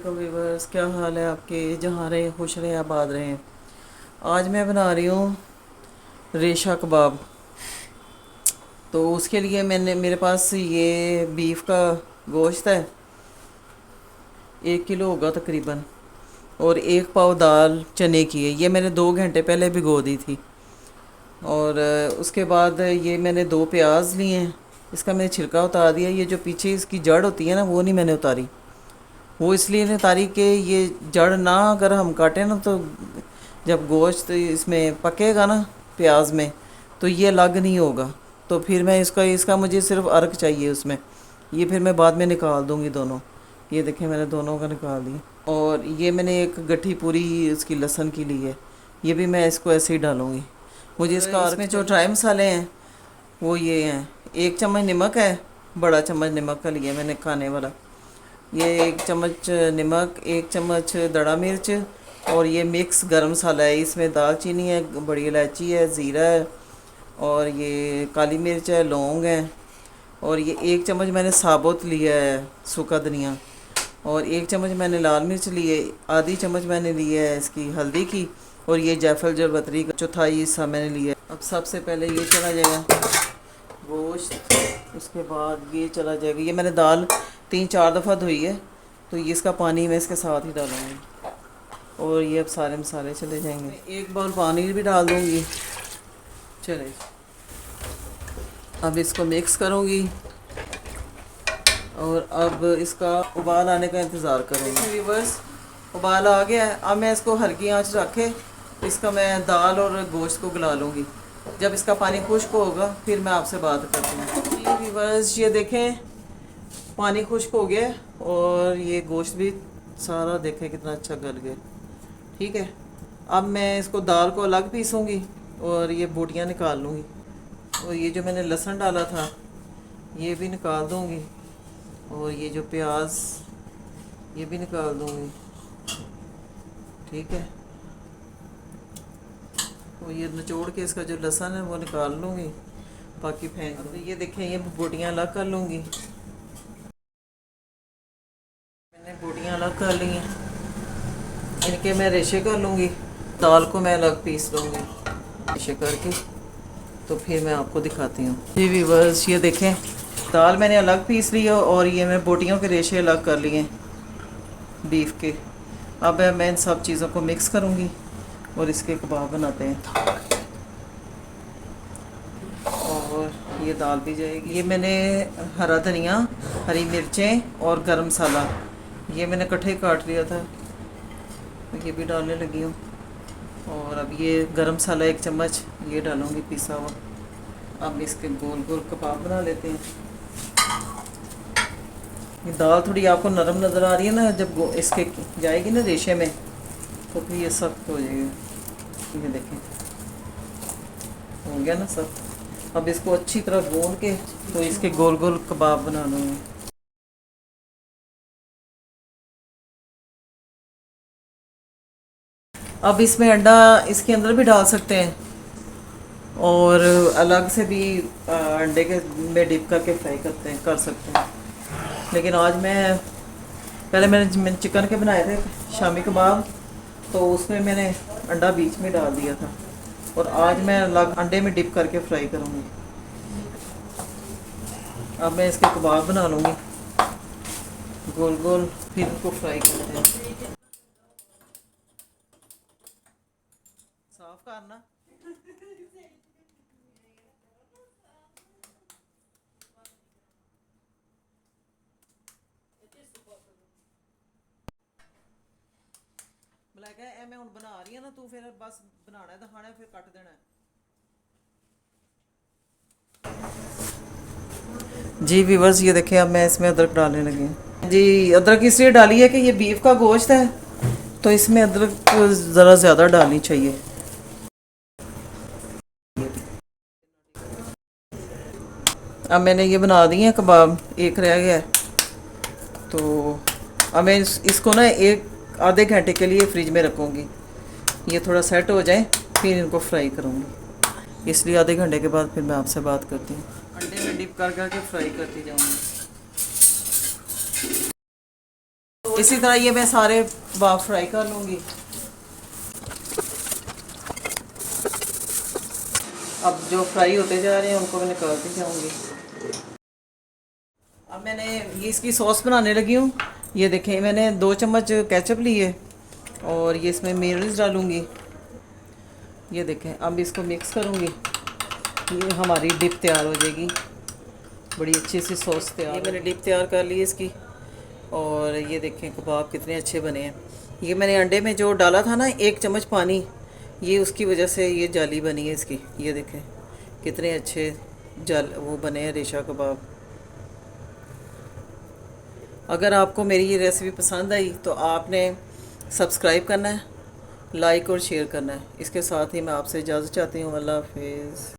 तो व्यूवर्स, क्या हाल है आपके? जहाँ रहे खुश रहे आबाद रहे। आज मैं बना रही हूँ रेशा कबाब। तो उसके लिए मेरे पास ये बीफ का गोश्त है, 1 किलो होगा तकरीबन। और 1 पाव दाल चने की है, ये मैंने 2 घंटे पहले भिगो दी थी। और उसके बाद ये मैंने 2 प्याज लिए हैं, इसका मैंने छिलका उतार दिया। ये जो पीछे इसकी जड़ होती है ना, वो नहीं मैंने उतारी। वो इसलिए नहीं उतारी कि ये जड़ ना अगर हम काटें ना, तो जब गोश्त इसमें पकेगा ना प्याज में, तो ये अलग नहीं होगा। तो फिर मैं इसका मुझे सिर्फ अर्क चाहिए उसमें। ये फिर मैं बाद में निकाल दूँगी दोनों। ये देखें, मैंने दोनों का निकाल दिया। और ये मैंने एक गट्ठी पूरी उसकी लहसुन की ली है, ये भी मैं इसको ऐसे ही डालूँगी। मुझे इसका अर्क में जो ड्राई मसाले हैं वो ये हैं। 1 चम्मच नमक है, बड़ा चम्मच नमक का लिया मैंने खाने वाला। ये 1 चम्मच नमक, 1 चम्मच दड़ा मिर्च, और ये मिक्स गरम मसाला है। इसमें दालचीनी है, बड़ी इलायची है, ज़ीरा है, और ये काली मिर्च है, लौंग है। और ये 1 चम्मच मैंने साबुत लिया है सूखा धनिया, और 1 चम्मच मैंने लाल मिर्च ली है, आधी चम्मच मैंने ली है इसकी हल्दी की, और ये जायफल जरबतरी का चौथाई हिस्सा मैंने लिया है। अब सबसे पहले ये चला जाएगा गोश्त, उसके बाद ये चला जाएगा। ये मैंने दाल 3-4 दफ़ा धोई है, तो ये इसका पानी मैं इसके साथ ही डालूँगी। और ये अब सारे मसाले चले जाएंगे। 1 बाउल पानी भी डाल दूँगी। चले, अब इसको मिक्स करूँगी, और अब इसका उबाल आने का इंतज़ार करूँगी। व्यूअर्स, उबाल आ गया है। अब मैं इसको हल्की आंच रखे इसका मैं दाल और गोश्त को गला लूँगी। जब इसका पानी खुश्क होगा फिर मैं आपसे बात करती हूँ। व्यूअर्स, ये देखें पानी खुश्क हो गया, और ये गोश्त भी सारा देखें कितना अच्छा गल गया। ठीक है, अब मैं इसको दाल को अलग पीसूँगी और ये बोटियाँ निकाल लूँगी। और ये जो मैंने लहसुन डाला था ये भी निकाल दूँगी, और ये जो प्याज ये भी निकाल दूँगी। ठीक है, तो ये निचोड़ के इसका जो लहसुन है वो निकाल लूँगी, बाकी फेंक दूँगी। ये देखें, ये बोटियाँ अलग कर लूँगी। मैंने बोटियाँ अलग कर ली हैं, इनके मैं रेशे कर लूँगी। दाल को मैं अलग पीस लूँगी रेशे करके, तो फिर मैं आपको दिखाती हूँ। जी व्यूअर्स, ये देखें दाल मैंने अलग पीस ली है, और ये मैं बोटियों के रेशे अलग कर लिए बीफ के। अब मैं इन सब चीज़ों को मिक्स करूँगी और इसके कबाब बनाते हैं। और ये दाल भी जाएगी। ये मैंने हरा धनिया, हरी मिर्चें और गरम मसाला ये मैंने इकट्ठे काट लिया था, ये भी डालने लगी हूँ। और अब ये गरम मसाला 1 चम्मच ये डालूँगी पिसा हुआ। अब इसके गोल गोल कबाब बना लेते हैं। ये दाल थोड़ी आपको नरम नज़र आ रही है ना, जब इसके जाएगी ना रेशे में, तो फिर ये सख्त हो जाएगा। ये देखें हो गया ना सब। अब इसको अच्छी तरह गूंद के तो इसके गोल गोल कबाब बना लूँगी। अब इसमें अंडा इसके अंदर भी डाल सकते हैं, और अलग से भी अंडे के में डिप करके फ्राई कर सकते हैं। लेकिन आज मैंने चिकन के बनाए थे शामी कबाब, तो उसमें मैंने अंडा बीच में डाल दिया था, और आज मैं अलग अंडे में डिप करके फ्राई करूँगी। अब मैं इसके कबाब बना लूँगी गोल गोल, फिर इनको फ्राई करते हैं। साफ करना। मलाइका ए मैं हुण बना रही हूँ ना, तू फिर बस बनाना दिखाना फिर कट देना है। जी व्यूअर्स, ये देखिए अब मैं इसमें अदरक डालने लगी हूँ। जी, अदरक इसलिए डाली है कि ये बीफ का गोश्त है, तो इसमें अदरक ज़रा ज़्यादा डालनी चाहिए। अब मैंने ये बना दिए हैं कबाब, एक रह गया है। तो अब मैं इसको ना एक आधे घंटे के लिए फ्रिज में रखूँगी, ये थोड़ा सेट हो जाए फिर इनको फ्राई करूँगी। इसलिए आधे घंटे के बाद फिर मैं आपसे बात करती हूँ। अंडे में डिप कर करके फ्राई करती जाऊँगी। तो इसी तरह ये मैं सारे कबाब फ्राई कर लूँगी। अब जो फ्राई होते जा रहे हैं उनको मैं निकालती जाऊँगी। अब मैंने ये इसकी सॉस बनाने लगी हूँ। ये देखें, मैंने 2 चम्मच केचप ली है और ये इसमें मेयोनीज डालूँगी। ये देखें, अब इसको मिक्स करूँगी। ये हमारी डिप तैयार हो जाएगी, बड़ी अच्छी सी सॉस तैयार। ये मैंने डिप तैयार कर ली है इसकी। और ये देखें कबाब कितने अच्छे बने हैं। ये मैंने अंडे में जो डाला था ना 1 चम्मच पानी, ये उसकी वजह से ये जाली बनी है इसकी। ये देखें कितने अच्छे वो बने हैं रेशा कबाब। अगर आपको मेरी ये रेसिपी पसंद आई तो आपने सब्सक्राइब करना है, लाइक और शेयर करना है। इसके साथ ही मैं आपसे इजाज़त चाहती हूँ। अल्लाह हाफिज़।